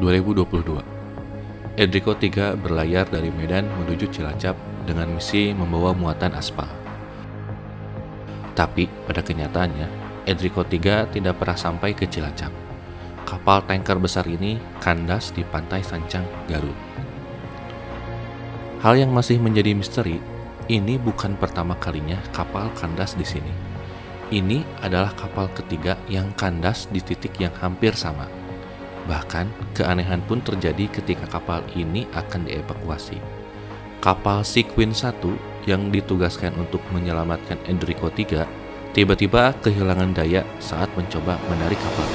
2022. Enrico III berlayar dari Medan menuju Cilacap dengan misi membawa muatan aspal. Tapi pada kenyataannya, Enrico III tidak pernah sampai ke Cilacap. Kapal tanker besar ini kandas di pantai Sancang, Garut. Hal yang masih menjadi misteri, ini bukan pertama kalinya kapal kandas di sini. Ini adalah kapal ketiga yang kandas di titik yang hampir sama. Bahkan, keanehan pun terjadi ketika kapal ini akan dievakuasi. Kapal Sea Queen 1 yang ditugaskan untuk menyelamatkan Enrico III tiba-tiba kehilangan daya saat mencoba menarik kapal.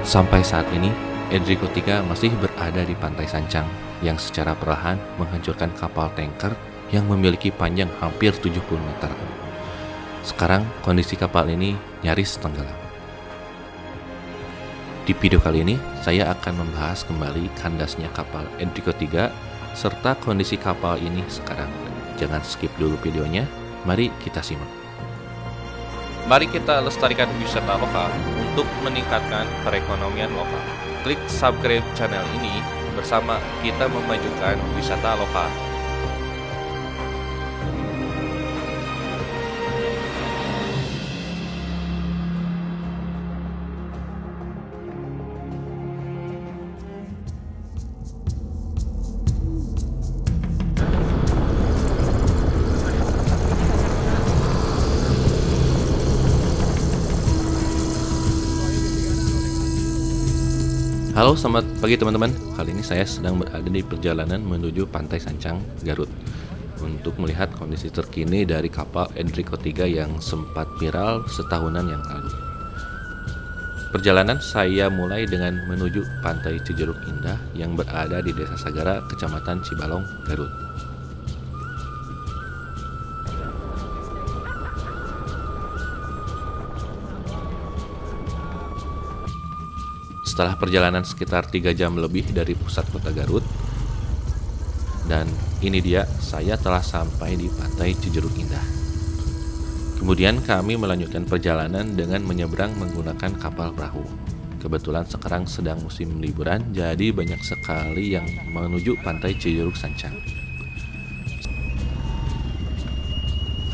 Sampai saat ini, Enrico III masih berada di pantai Sancang yang secara perlahan menghancurkan kapal tanker yang memiliki panjang hampir 70 meter. Sekarang kondisi kapal ini nyaris tenggelam. Di video kali ini, saya akan membahas kembali kandasnya kapal Enrico III serta kondisi kapal ini sekarang. Jangan skip dulu videonya, mari kita simak. Mari kita lestarikan wisata lokal untuk meningkatkan perekonomian lokal. Klik subscribe channel ini bersama kita memajukan wisata lokal. Halo, selamat pagi teman-teman. Kali ini saya sedang berada di perjalanan menuju Pantai Sancang, Garut untuk melihat kondisi terkini dari kapal Enrico III yang sempat viral setahunan yang lalu. Perjalanan saya mulai dengan menuju Pantai Cijeruk Indah yang berada di Desa Sagara, Kecamatan Cibalong, Garut. Setelah perjalanan sekitar 3 jam lebih dari pusat kota Garut, dan ini dia, saya telah sampai di Pantai Cijeruk Indah. Kemudian kami melanjutkan perjalanan dengan menyeberang menggunakan kapal perahu. Kebetulan sekarang sedang musim liburan, jadi banyak sekali yang menuju Pantai Cijeruk Sancang.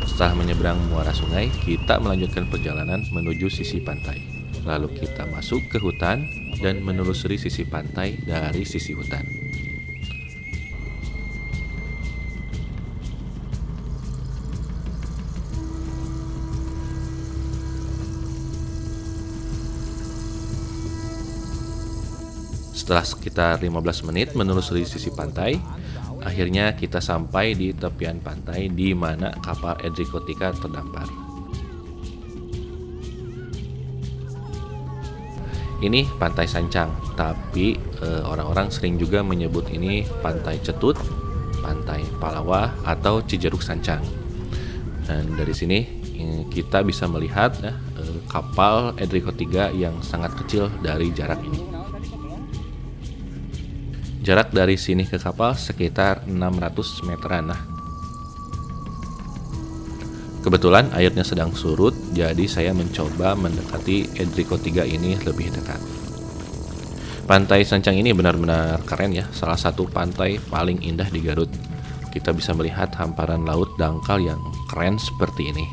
Setelah menyeberang muara sungai, kita melanjutkan perjalanan menuju sisi pantai. Lalu kita masuk ke hutan dan menelusuri sisi pantai dari sisi hutan. Setelah sekitar 15 menit menelusuri sisi pantai, akhirnya kita sampai di tepian pantai di mana kapal Enrico III terdampar. Ini Pantai Sancang, tapi orang-orang sering juga menyebut ini Pantai Cetut, Pantai Palawa, atau Cijeruk Sancang. Dan dari sini kita bisa melihat kapal Enrico III yang sangat kecil dari jarak ini. Jarak dari sini ke kapal sekitar 600 meteran. Kebetulan airnya sedang surut, jadi saya mencoba mendekati Enrico III ini lebih dekat. Pantai Sancang ini benar-benar keren ya, salah satu pantai paling indah di Garut. Kita bisa melihat hamparan laut dangkal yang keren seperti ini.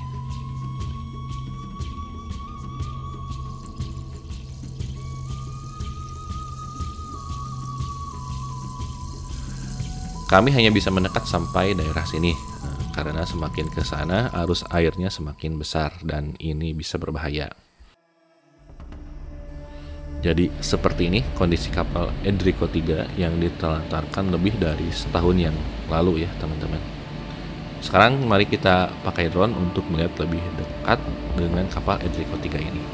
Kami hanya bisa mendekat sampai daerah sini, karena semakin ke sana arus airnya semakin besar dan ini bisa berbahaya. Jadi seperti ini kondisi kapal Enrico III yang ditelantarkan lebih dari setahun yang lalu ya teman-teman. Sekarang mari kita pakai drone untuk melihat lebih dekat dengan kapal Enrico III ini.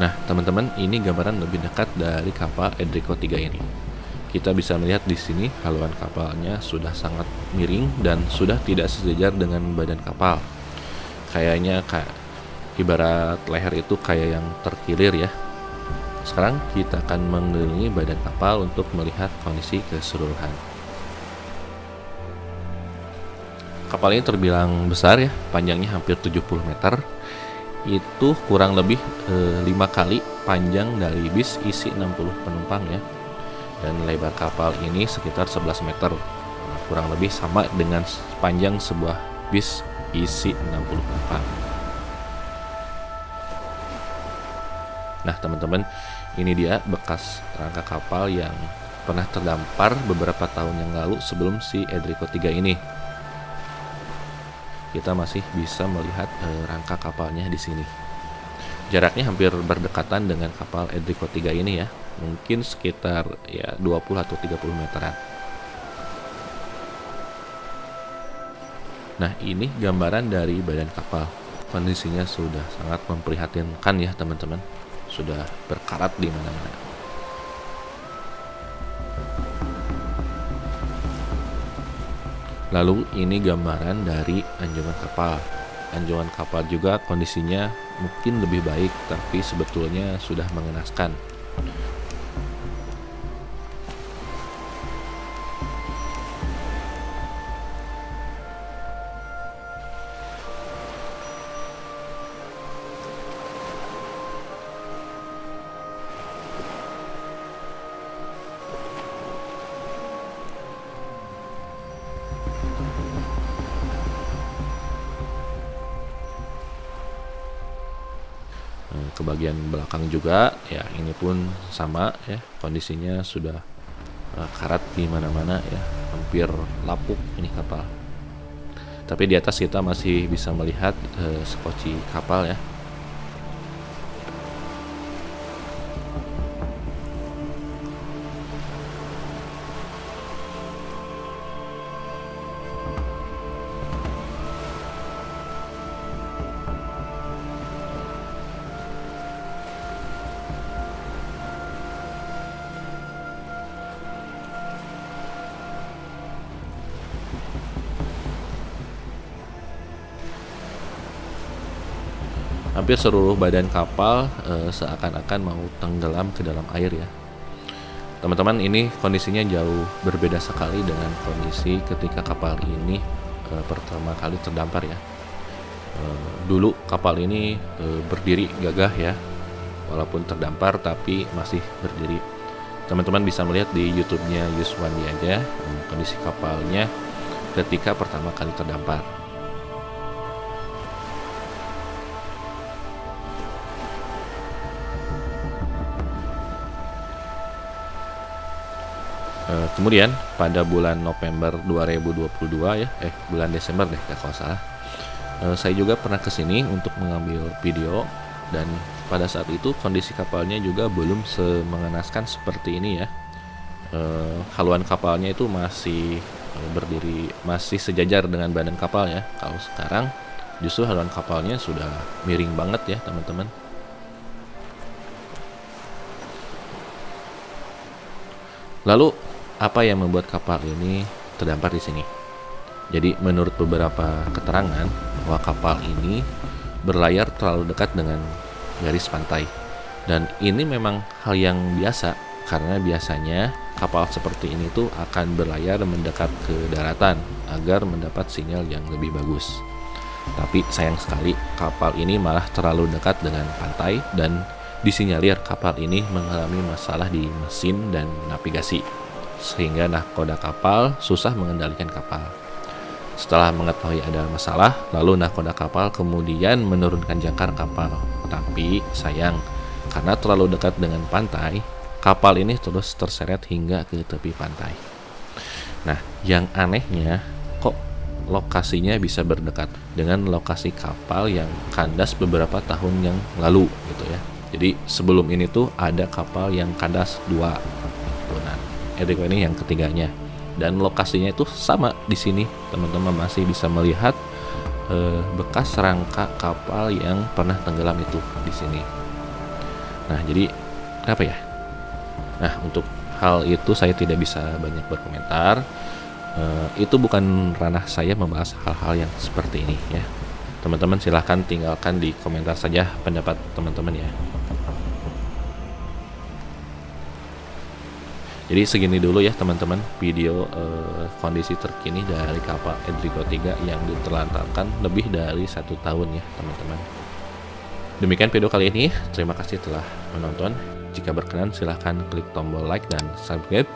Nah teman-teman, ini gambaran lebih dekat dari kapal Enrico III ini. kita bisa melihat di sini haluan kapalnya sudah sangat miring dan sudah tidak sejajar dengan badan kapal. Kayaknya ibarat leher itu kayak yang terkilir ya. Sekarang kita akan mengelilingi badan kapal untuk melihat kondisi keseluruhan. Kapal ini terbilang besar ya, panjangnya hampir 70 meter. Itu kurang lebih 5 kali panjang dari bis isi 60 penumpang ya. Dan lebar kapal ini sekitar 11 meter. Kurang lebih sama dengan panjang sebuah bis isi 60 penumpang. Nah teman-teman, ini dia bekas rangka kapal yang pernah terdampar beberapa tahun yang lalu sebelum si Edrico 3 ini. Kita masih bisa melihat rangka kapalnya di sini. Jaraknya hampir berdekatan dengan kapal Edrico 3 ini ya. Mungkin sekitar ya 20 atau 30 meteran. Nah, ini gambaran dari badan kapal. Kondisinya sudah sangat memprihatinkan ya, teman-teman. Sudah berkarat di mana-mana. Lalu ini gambaran dari anjungan kapal. Anjungan kapal juga kondisinya mungkin lebih baik, tapi sebetulnya sudah mengenaskan. Ke bagian belakang juga ya, ini pun sama ya, kondisinya sudah karat di mana-mana ya, hampir lapuk ini kapal. Tapi di atas kita masih bisa melihat sekoci kapal ya. Hampir seluruh badan kapal seakan-akan mau tenggelam ke dalam air ya. Teman-teman, ini kondisinya jauh berbeda sekali dengan kondisi ketika kapal ini pertama kali terdampar ya. Dulu kapal ini berdiri gagah ya, walaupun terdampar tapi masih berdiri. Teman-teman bisa melihat di YouTube-nya Yuswandi aja kondisi kapalnya ketika pertama kali terdampar. Kemudian pada bulan November 2022 ya, bulan Desember deh kalau salah, saya juga pernah kesini untuk mengambil video, dan pada saat itu kondisi kapalnya juga belum semengenaskan seperti ini ya. Haluan kapalnya itu masih berdiri, masih sejajar dengan badan kapal ya. Kalau sekarang justru haluan kapalnya sudah miring banget ya teman-teman. Lalu apa yang membuat kapal ini terdampar di sini? Jadi menurut beberapa keterangan bahwa kapal ini berlayar terlalu dekat dengan garis pantai, dan ini memang hal yang biasa karena biasanya kapal seperti ini tuh akan berlayar mendekat ke daratan agar mendapat sinyal yang lebih bagus. Tapi sayang sekali kapal ini malah terlalu dekat dengan pantai, dan disinyalir kapal ini mengalami masalah di mesin dan navigasi, sehingga nahkoda kapal susah mengendalikan kapal. Setelah mengetahui ada masalah, lalu nahkoda kapal kemudian menurunkan jangkar kapal. Tapi sayang, karena terlalu dekat dengan pantai, kapal ini terus terseret hingga ke tepi pantai. Nah, yang anehnya kok lokasinya bisa berdekat dengan lokasi kapal yang kandas beberapa tahun yang lalu gitu ya. Jadi sebelum ini tuh ada kapal yang kandas 2 gitu. Nah, Edrico ini yang ketiganya, dan lokasinya itu sama di sini. Teman-teman masih bisa melihat bekas rangka kapal yang pernah tenggelam itu di sini. Nah, jadi apa ya? Nah, untuk hal itu saya tidak bisa banyak berkomentar. Itu bukan ranah saya membahas hal-hal yang seperti ini ya. Teman-teman silahkan tinggalkan di komentar saja pendapat teman-teman ya. Jadi segini dulu ya teman-teman video kondisi terkini dari kapal Endrigo 3 yang ditelantarkan lebih dari 1 tahun ya teman-teman. Demikian video kali ini, terima kasih telah menonton. Jika berkenan silahkan klik tombol like dan subscribe.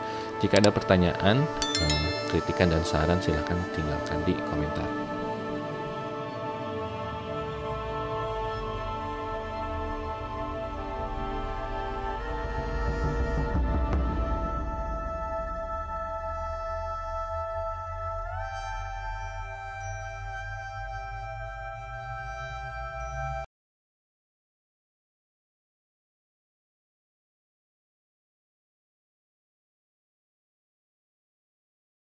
Jika ada pertanyaan, kritikan dan saran silahkan tinggalkan di komentar.